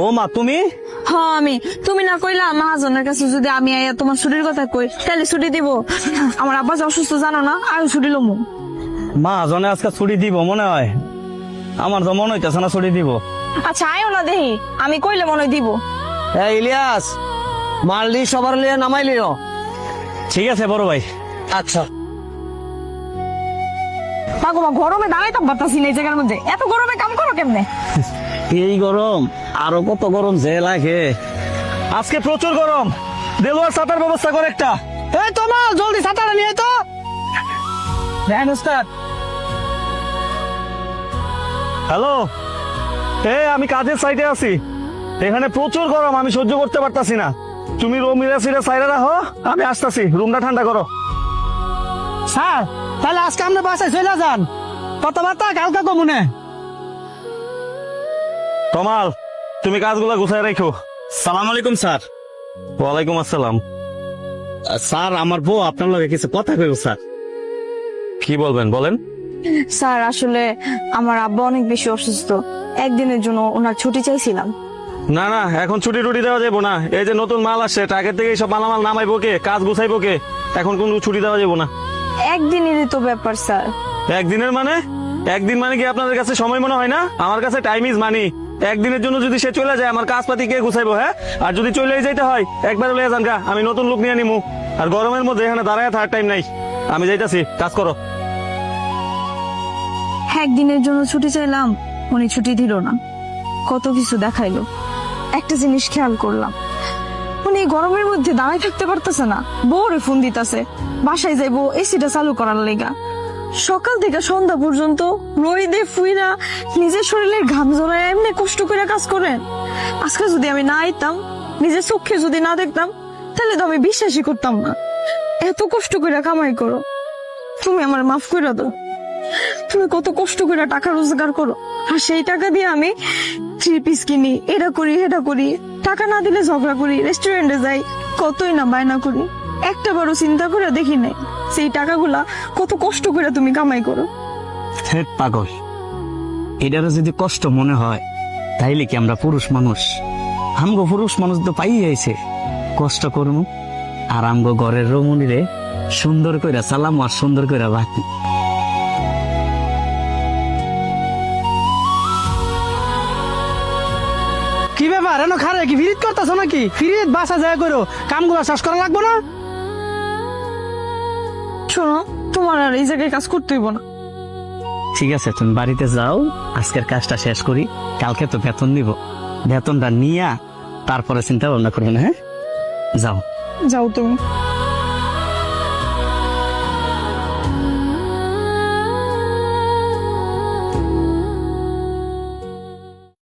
ও মা তুমি? হ্যাঁ আমি। তুমি না কইলা মহাজনের কাছে যদি আমি আইয়া তোমার ছুটির কথা কই তাহলে ছুটি দিব। আমার আব্বা যে অসুস্থ জানো না, আর ছুটি লমু। মা জনে আজকে ছুটি দিব মনে হয়? আমার তো মনে হইতেছে না ছুটি দিব। আচ্ছা আয়ো না দেহি, আমি কইলে মনে হয় দিব। এই ইলিয়াস, মালদি সবার লিয়ে নামাই লিও। ঠিক আছে বড় ভাই। আচ্ছা মা গরমে দাঁড়াইতাম পারতাছি না এই জায়গার মধ্যে, এত গরমে কাম করো কেমনে? এই গরম আরো কত গরম যে লাগে। আজকে প্রচুর গরম, দেলোয়ার ছাতার ব্যবস্থা করে একটা। এই তোমার জলদি ছাতাটা নিয়ে তো। হ্যালো, আমি কাজের সাইডে আছি, এখানে প্রচুর গরম, আমি সহ্য করতে পারতাছি না। তুমি রুম মিরাসিরে সাইডে রাখো, আমি আসতেছি, রুমটা ঠান্ডা করো। স্যার তাহলে আজকে আমরা বাসায় চলে যান, কথাবার্তা কালকা কমুনে। কমাল, তুমি কাজগুলো গুছায় রাখো। সালাম আলাইকুম স্যার। ওয়ালাইকুম আসসালাম। স্যার আমার বউ আপনার লগে কিছু কথা কইব স্যার। কি বলবেন বলেন। স্যার আসলে আমার আব্বা অনেক বেশি অসুস্থ, একদিনের জন্য ওনার ছুটি চাইছিলাম। না না, এখন ছুটি টুটি দেওয়া যাবো না। এই যে নতুন মাল আসছে, টাকের থেকে সব মালামাল নামাইবো কে, কাজ গুছাইবো কে, এখন কোনো ছুটি দেওয়া যাবো না। একদিনেরই তো ব্যাপার স্যার। একদিনের মানে? একদিন মানে কি আপনাদের কাছে সময় মনে হয় না? আমার কাছে টাইম ইজ মানি। একদিনের জন্য যদি সে চলে যায়, আমার কাজপাতি কে গুছাইবো? হ্যাঁ, আর যদি চলেই যাইতে হয় একবার লয়ে যান গা, আমি নতুন লোক নিয়ে নিমু। আর গরমের মধ্যে এখানে দাঁড়ায় থাকার টাইম নাই, আমি যাইতাছি, কাজ করো। একদিনের জন্য ছুটি চাইলাম, উনি ছুটি দিল না, কত কিছু দেখাইলো। একটা জিনিস খেয়াল করলাম, উনি এই গরমের মধ্যে দাঁড়ায় থাকতে পারতেছে না, বউরে ফোন দিতেছে বাসায় যাইবো এসিটা চালু করার লেগা। সকাল থেকে সন্ধ্যা পর্যন্ত রোদে ফুইরা নিজের শরীরের ঘাম জড়ায় এমনি কষ্ট করে কাজ করেন। আজকে যদি আমি না আইতাম, নিজের চোখে যদি না দেখতাম, তাহলে তো আমি বিশ্বাসই করতাম না। এত কষ্ট করে কামাই করো, তুমি আমার মাফ করে দাও। তুমি কত কষ্ট করে টাকা রোজগার করো, আর সেই টাকা দিয়ে আমি 3 পিস কিনি, এটা করি এটা করি, টাকা না দিলে ঝগড়া করি, রেস্টুরেন্টে যাই, কতই না বায়না করি। একটা বড় চিন্তা করে দেখি নাই সেই টাকাগুলা কত কষ্ট করে তুমি কামাই করো। হেট পাগল, এটারও যদি কষ্ট মনে হয় তাইলে কি আমরা পুরুষ মানুষ? আমগো পুরুষ মানুষ তো পাই যাইছে, কষ্ট করবো আর আমগো ঘরের রমণীরে সুন্দর কইরা সালাম আর সুন্দর কইরা রাখি। কি ব্যাপার, এনো খারে কি ফিরিত করতেছ নাকি? ফিরিত বাসা যায় করো, কামগুলো শেষ করা লাগবো না? শোনো, তোমার আর এই জায়গায় কাজ করতে হইব না। ঠিক আছে, তুমি বাড়িতে যাও, আজকের কাজটা শেষ করি, কালকে তো বেতন নিব, বেতনটা নিয়া তারপরে চিন্তা ভাবনা করবো না। হ্যাঁ যাও। যাও তুমি।